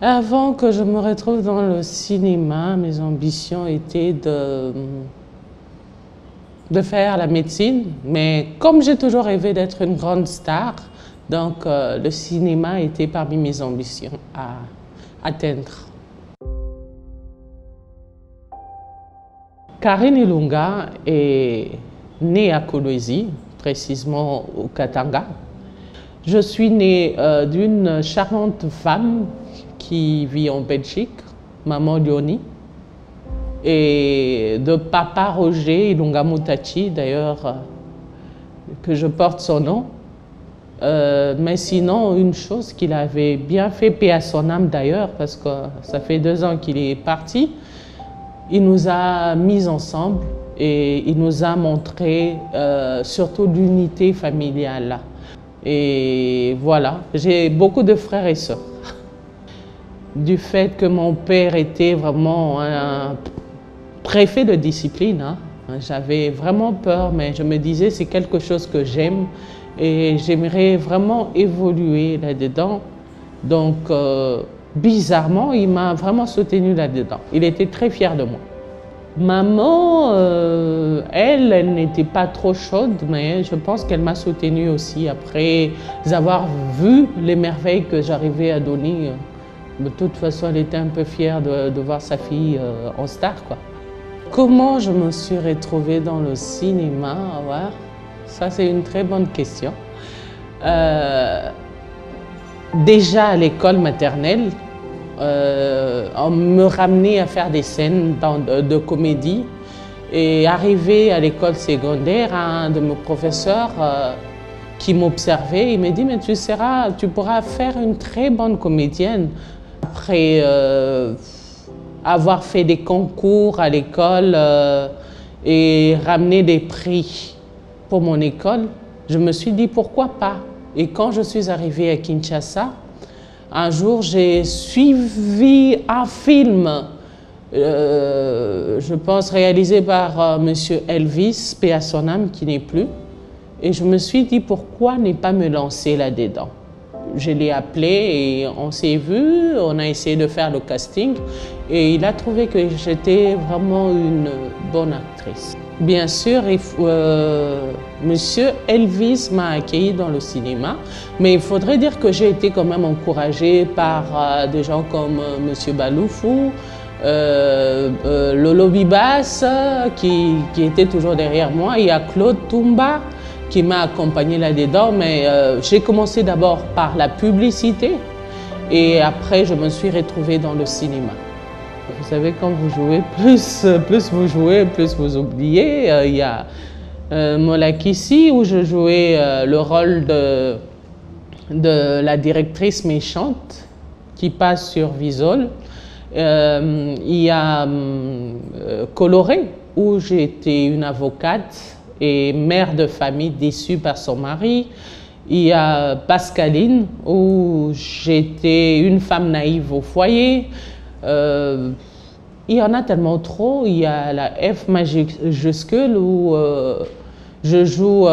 Avant que je me retrouve dans le cinéma, mes ambitions étaient de faire la médecine, mais comme j'ai toujours rêvé d'être une grande star, donc le cinéma était parmi mes ambitions à atteindre. Karine Ilunga est née à Kolwezi, précisément au Katanga. Je suis née d'une charmante femme qui vit en Belgique, maman Lioni, et de papa Roger Ilunga Mutachi, d'ailleurs, que je porte son nom. Mais sinon, une chose qu'il avait bien fait, paix à son âme d'ailleurs, parce que ça fait 2 ans qu'il est parti, il nous a mis ensemble et il nous a montré surtout l'unité familiale. Et voilà, j'ai beaucoup de frères et sœurs. Du fait que mon père était vraiment un préfet de discipline, hein, j'avais vraiment peur, mais je me disais c'est quelque chose que j'aime et j'aimerais vraiment évoluer là-dedans. Donc, bizarrement, il m'a vraiment soutenu là-dedans. Il était très fier de moi. Maman, elle n'était pas trop chaude, mais je pense qu'elle m'a soutenue aussi après avoir vu les merveilles que j'arrivais à donner. De toute façon, elle était un peu fière de voir sa fille en star, quoi. Comment je me suis retrouvée dans le cinéma? Ouais, ça, c'est une très bonne question. Déjà à l'école maternelle, on me ramenait à faire des scènes de comédie. Et arrivé à l'école secondaire, un de mes professeurs qui m'observait, il m'a dit « mais tu pourras faire une très bonne comédienne ». Après avoir fait des concours à l'école et ramener des prix pour mon école, je me suis dit pourquoi pas. Et quand je suis arrivée à Kinshasa, un jour j'ai suivi un film, je pense réalisé par Monsieur Elvis, paix à son âme, qui n'est plus. Et je me suis dit pourquoi ne pas me lancer là-dedans. Je l'ai appelé et on s'est vu, on a essayé de faire le casting et il a trouvé que j'étais vraiment une bonne actrice. Bien sûr, Monsieur Elvis m'a accueilli dans le cinéma, mais il faudrait dire que j'ai été quand même encouragée par des gens comme Monsieur Baloufou, Lolo Bibas qui était toujours derrière moi. Il y a Claude Toumba qui m'a accompagnée là-dedans, mais j'ai commencé d'abord par la publicité et après je me suis retrouvée dans le cinéma. Vous savez, quand vous jouez, plus vous jouez, plus vous oubliez. Il y a Molakissi où je jouais le rôle de la directrice méchante qui passe sur Visol. Il y a Coloré où j'étais une avocate et mère de famille déçue par son mari. Il y a Pascaline, où j'étais une femme naïve au foyer. Il y en a tellement trop. Il y a la F majuscule où je joue,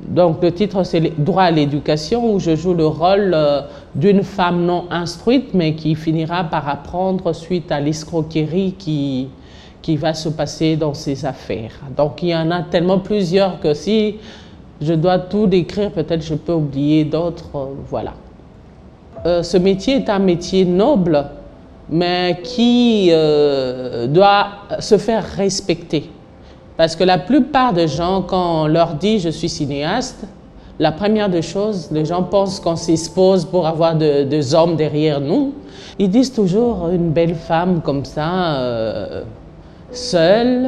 donc le titre c'est Droit à l'éducation, où je joue le rôle d'une femme non instruite, mais qui finira par apprendre suite à l'escroquerie qui va se passer dans ses affaires. Donc il y en a tellement plusieurs que si je dois tout décrire, peut-être je peux oublier d'autres, voilà. Ce métier est un métier noble, mais qui doit se faire respecter. Parce que la plupart des gens, quand on leur dit « je suis cinéaste », la première des choses, les gens pensent qu'on s'expose pour avoir des hommes derrière nous. Ils disent toujours une belle femme comme ça, seule,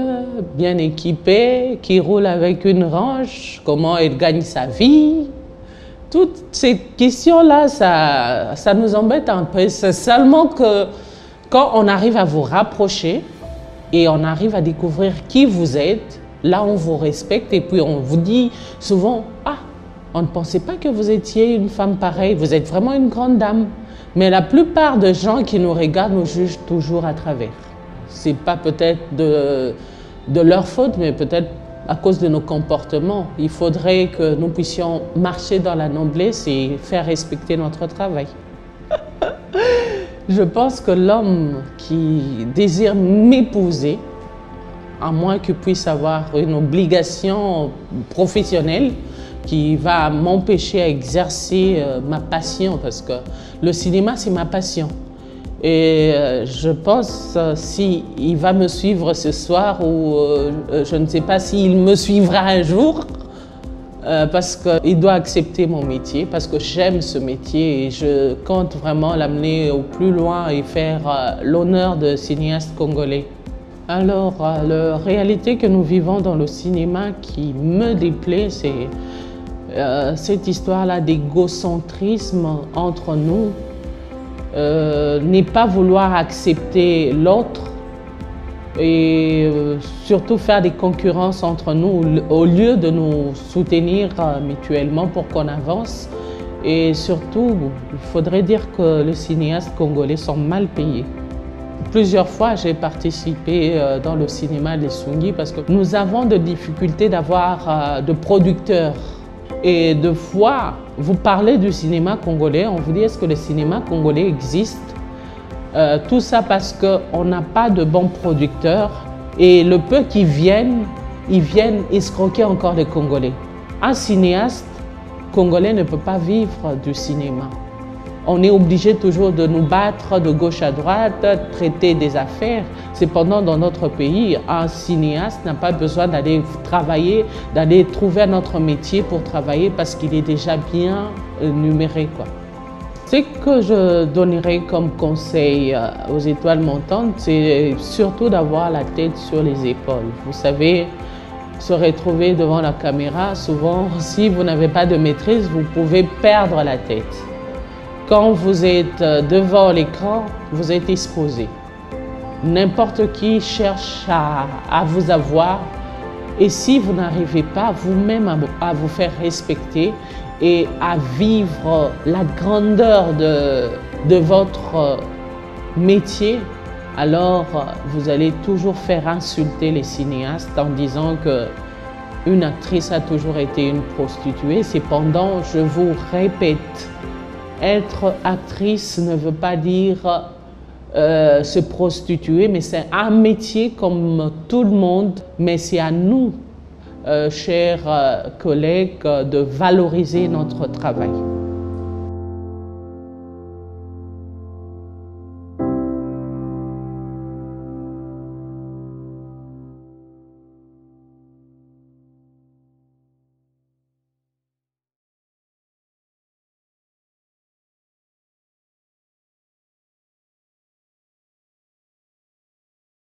bien équipée, qui roule avec une range, comment elle gagne sa vie. Toutes ces questions-là, ça nous embête un peu. C'est seulement que quand on arrive à vous rapprocher et on arrive à découvrir qui vous êtes, là on vous respecte et puis on vous dit souvent « Ah, on ne pensait pas que vous étiez une femme pareille, vous êtes vraiment une grande dame ». Mais la plupart des gens qui nous regardent nous jugent toujours à travers. C'est pas peut-être de leur faute, mais peut-être à cause de nos comportements. Il faudrait que nous puissions marcher dans la noblesse et faire respecter notre travail. Je pense que l'homme qui désire m'épouser, à moins qu'il puisse avoir une obligation professionnelle qui va m'empêcher à exercer ma passion, parce que le cinéma, c'est ma passion. Et je pense s'il va me suivre ce soir ou je ne sais pas s'il me suivra un jour, parce qu'il doit accepter mon métier, parce que j'aime ce métier et je compte vraiment l'amener au plus loin et faire l'honneur de cinéaste congolais. Alors, la réalité que nous vivons dans le cinéma qui me déplaît, c'est cette histoire-là d'égocentrisme entre nous, n'est pas vouloir accepter l'autre et surtout faire des concurrences entre nous au lieu de nous soutenir mutuellement pour qu'on avance. Et surtout, il faudrait dire que les cinéastes congolais sont mal payés. Plusieurs fois, j'ai participé dans le cinéma des Sungi parce que nous avons des difficultés d'avoir de producteurs. Et de fois, vous parlez du cinéma congolais, on vous dit est-ce que le cinéma congolais existe? Tout ça parce qu'on n'a pas de bons producteurs et le peu qui viennent, ils viennent escroquer encore les Congolais. Un cinéaste congolais ne peut pas vivre du cinéma. On est obligé toujours de nous battre de gauche à droite, traiter des affaires. Cependant, dans notre pays, un cinéaste n'a pas besoin d'aller travailler, d'aller trouver un autre métier pour travailler parce qu'il est déjà bien numéré, quoi. Ce que je donnerais comme conseil aux étoiles montantes, c'est surtout d'avoir la tête sur les épaules. Vous savez, se retrouver devant la caméra, souvent, si vous n'avez pas de maîtrise, vous pouvez perdre la tête. Quand vous êtes devant l'écran, vous êtes exposé. N'importe qui cherche à vous avoir et si vous n'arrivez pas vous-même à vous faire respecter et à vivre la grandeur de votre métier, alors vous allez toujours faire insulter les cinéastes en disant qu'une actrice a toujours été une prostituée. Cependant, je vous répète, être actrice ne veut pas dire se prostituer, mais c'est un métier comme tout le monde. Mais c'est à nous, chers collègues, de valoriser notre travail.